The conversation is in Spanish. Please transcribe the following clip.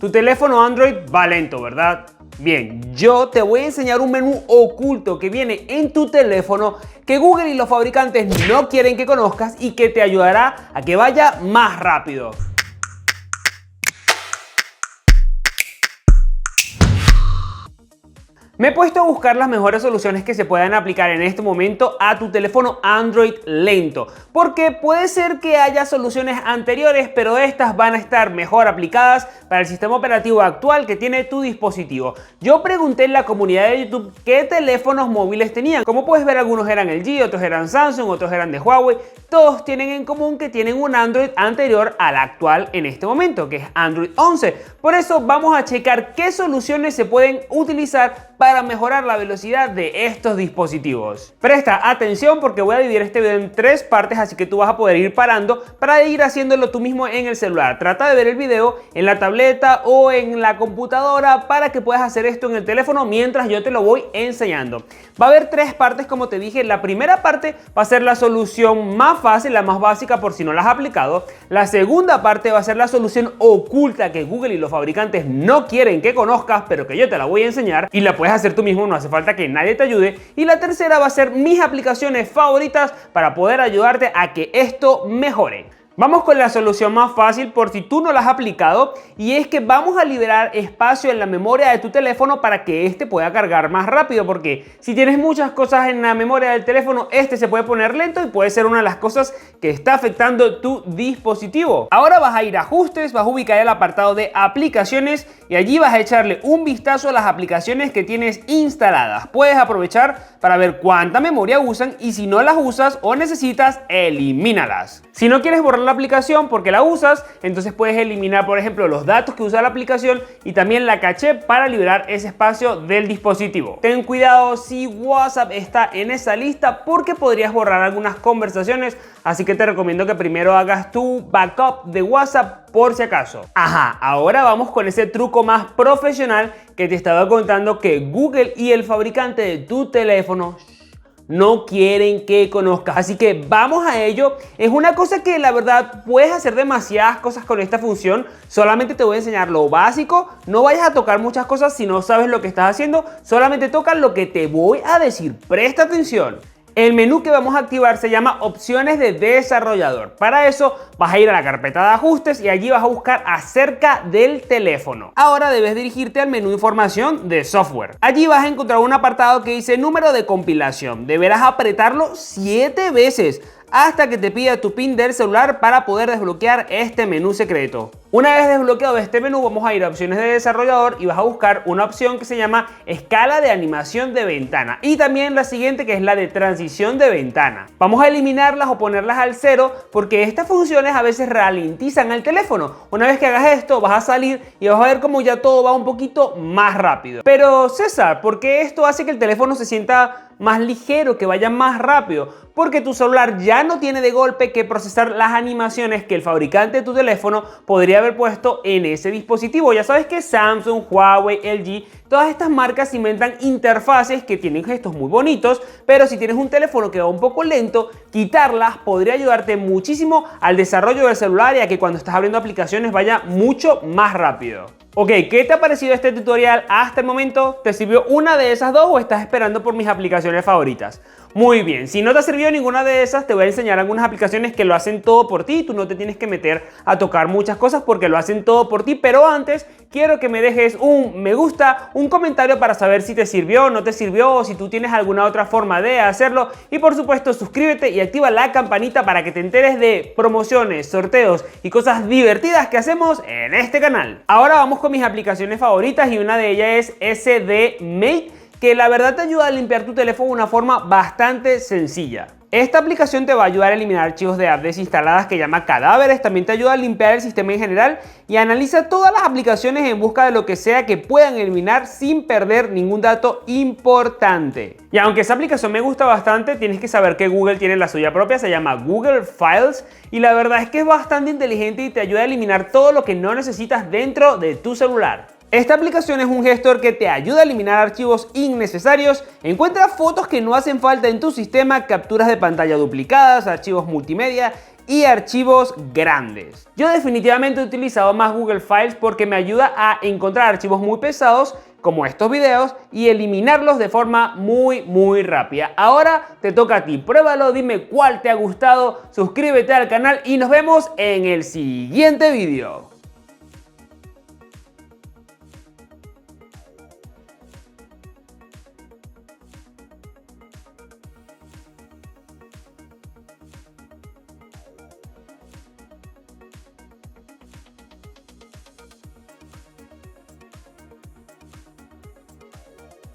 Tu teléfono Android va lento, ¿verdad? Bien, yo te voy a enseñar un menú oculto que viene en tu teléfono que Google y los fabricantes no quieren que conozcas y que te ayudará a que vaya más rápido. Me he puesto a buscar las mejores soluciones que se puedan aplicar en este momento a tu teléfono Android lento, porque puede ser que haya soluciones anteriores, pero estas van a estar mejor aplicadas para el sistema operativo actual que tiene tu dispositivo. Yo pregunté en la comunidad de YouTube qué teléfonos móviles tenían. Como puedes ver, algunos eran LG, otros eran Samsung, otros eran de Huawei. Todos tienen en común que tienen un Android anterior al actual en este momento, que es Android 11. Por eso vamos a checar qué soluciones se pueden utilizar para mejorar la velocidad de estos dispositivos. Presta atención porque voy a dividir este video en 3 partes, así que tú vas a poder ir parando para ir haciéndolo tú mismo en el celular. Trata de ver el video en la tableta o en la computadora para que puedas hacer esto en el teléfono mientras yo te lo voy enseñando. Va a haber 3 partes, como te dije. La primera parte va a ser la solución más fácil, la más básica por si no la has aplicado. La segunda parte va a ser la solución oculta que Google y los fabricantes no quieren que conozcas, pero que yo te la voy a enseñar y la puedes hacer tú mismo, no hace falta que nadie te ayude. Y la tercera va a ser mis aplicaciones favoritas para poder ayudarte a que esto mejore. Vamos con la solución más fácil por si tú no la has aplicado, y es que vamos a liberar espacio en la memoria de tu teléfono para que este pueda cargar más rápido, porque si tienes muchas cosas en la memoria del teléfono, este se puede poner lento y puede ser una de las cosas que está afectando tu dispositivo. Ahora vas a ir a ajustes, vas a ubicar el apartado de aplicaciones y allí vas a echarle un vistazo a las aplicaciones que tienes instaladas. Puedes aprovechar para ver cuánta memoria usan y si no las usas o necesitas, elimínalas. Si no quieres borrar la aplicación porque la usas, entonces puedes eliminar, por ejemplo, los datos que usa la aplicación y también la caché para liberar ese espacio del dispositivo. Ten cuidado si WhatsApp está en esa lista porque podrías borrar algunas conversaciones, así que te recomiendo que primero hagas tu backup de WhatsApp por si acaso. Ajá, ahora vamos con ese truco más profesional que te estaba contando que Google y el fabricante de tu teléfono no quieren que conozcas, así que vamos a ello. Es una cosa que la verdad puedes hacer demasiadas cosas con esta función. Solamente te voy a enseñar lo básico. No vayas a tocar muchas cosas si no sabes lo que estás haciendo. Solamente toca lo que te voy a decir. Presta atención. El menú que vamos a activar se llama opciones de desarrollador. Para eso vas a ir a la carpeta de ajustes y allí vas a buscar acerca del teléfono. Ahora debes dirigirte al menú información de software. Allí vas a encontrar un apartado que dice número de compilación. Deberás apretarlo 7 veces hasta que te pida tu PIN del celular para poder desbloquear este menú secreto. Una vez desbloqueado este menú, vamos a ir a opciones de desarrollador y vas a buscar una opción que se llama escala de animación de ventana y también la siguiente, que es la de transición de ventana. Vamos a eliminarlas o ponerlas al 0 porque estas funciones a veces ralentizan el teléfono. Una vez que hagas esto, vas a salir y vas a ver cómo ya todo va un poquito más rápido. Pero César, ¿por qué esto hace que el teléfono se sienta más ligero, que vaya más rápido? Porque tu celular ya no tiene de golpe que procesar las animaciones que el fabricante de tu teléfono podría haber puesto en ese dispositivo. Ya sabes que Samsung, Huawei, LG, todas estas marcas inventan interfaces que tienen gestos muy bonitos, pero si tienes un teléfono que va un poco lento, quitarlas podría ayudarte muchísimo al desarrollo del celular y a que cuando estás abriendo aplicaciones vaya mucho más rápido. Ok, ¿qué te ha parecido este tutorial hasta el momento? ¿Te sirvió una de esas dos o estás esperando por mis aplicaciones favoritas? Muy bien, si no te ha servido ninguna de esas, te voy a enseñar algunas aplicaciones que lo hacen todo por ti. Tú no te tienes que meter a tocar muchas cosas porque lo hacen todo por ti, pero antes quiero que me dejes un me gusta, un comentario para saber si te sirvió o no te sirvió, o si tú tienes alguna otra forma de hacerlo. Y por supuesto, suscríbete y activa la campanita para que te enteres de promociones, sorteos y cosas divertidas que hacemos en este canal. Ahora vamos con mis aplicaciones favoritas y una de ellas es SD Mate, que la verdad te ayuda a limpiar tu teléfono de una forma bastante sencilla. Esta aplicación te va a ayudar a eliminar archivos de apps desinstaladas que llama cadáveres, también te ayuda a limpiar el sistema en general y analiza todas las aplicaciones en busca de lo que sea que puedan eliminar sin perder ningún dato importante. Y aunque esa aplicación me gusta bastante, tienes que saber que Google tiene la suya propia, se llama Google Files, y la verdad es que es bastante inteligente y te ayuda a eliminar todo lo que no necesitas dentro de tu celular. Esta aplicación es un gestor que te ayuda a eliminar archivos innecesarios, encuentra fotos que no hacen falta en tu sistema, capturas de pantalla duplicadas, archivos multimedia y archivos grandes. Yo definitivamente he utilizado más Google Files porque me ayuda a encontrar archivos muy pesados como estos videos y eliminarlos de forma muy rápida. Ahora te toca a ti, pruébalo, dime cuál te ha gustado, suscríbete al canal y nos vemos en el siguiente video.